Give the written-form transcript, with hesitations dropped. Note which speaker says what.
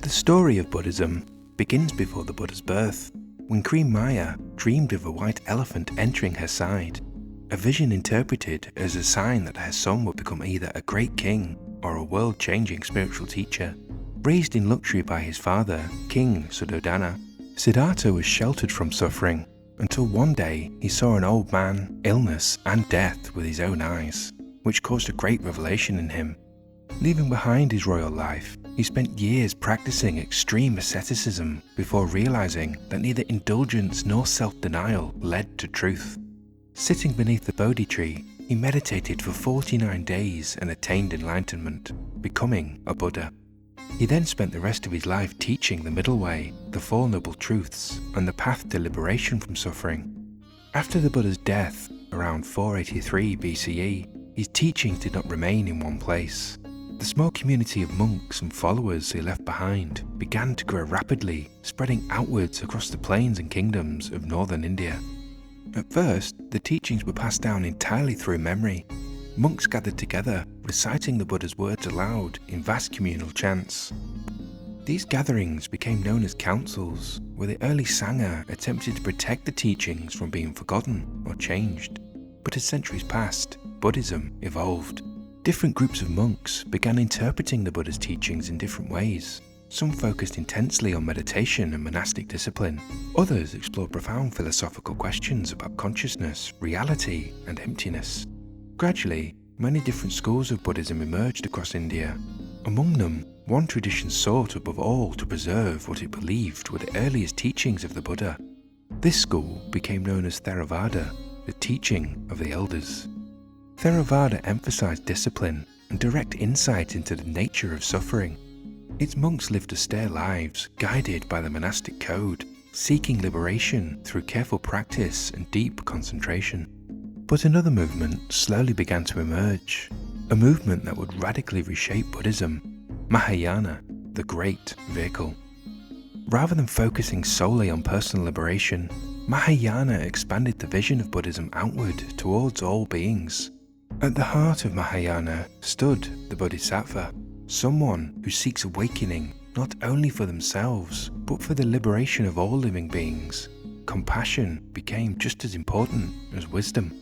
Speaker 1: The story of Buddhism begins before the Buddha's birth, when Queen Maya dreamed of a white elephant entering her side, a vision interpreted as a sign that her son would become either a great king or a world-changing spiritual teacher. Raised in luxury by his father, King Suddhodana, Siddhartha was sheltered from suffering until one day he saw an old man, illness and death with his own eyes, which caused a great revelation in him. Leaving behind his royal life, he spent years practicing extreme asceticism before realizing that neither indulgence nor self-denial led to truth. Sitting beneath the Bodhi tree, he meditated for 49 days and attained enlightenment, becoming a Buddha. He then spent the rest of his life teaching the middle way, the Four Noble Truths, and the path to liberation from suffering. After the Buddha's death, around 483 BCE, his teachings did not remain in one place. The small community of monks and followers he left behind began to grow rapidly, spreading outwards across the plains and kingdoms of northern India. At first, the teachings were passed down entirely through memory. Monks gathered together, reciting the Buddha's words aloud in vast communal chants. These gatherings became known as councils, where the early Sangha attempted to protect the teachings from being forgotten or changed. But as centuries passed, Buddhism evolved. Different groups of monks began interpreting the Buddha's teachings in different ways. Some focused intensely on meditation and monastic discipline. Others explored profound philosophical questions about consciousness, reality, and emptiness. Gradually, many different schools of Buddhism emerged across India. Among them, one tradition sought above all to preserve what it believed were the earliest teachings of the Buddha. This school became known as Theravada, the teaching of the elders. Theravada emphasized discipline and direct insight into the nature of suffering. Its monks lived austere lives, guided by the monastic code, seeking liberation through careful practice and deep concentration. But another movement slowly began to emerge, a movement that would radically reshape Buddhism, Mahayana, the Great Vehicle. Rather than focusing solely on personal liberation, Mahayana expanded the vision of Buddhism outward towards all beings. At the heart of Mahayana stood the Bodhisattva, someone who seeks awakening not only for themselves, but for the liberation of all living beings. Compassion became just as important as wisdom.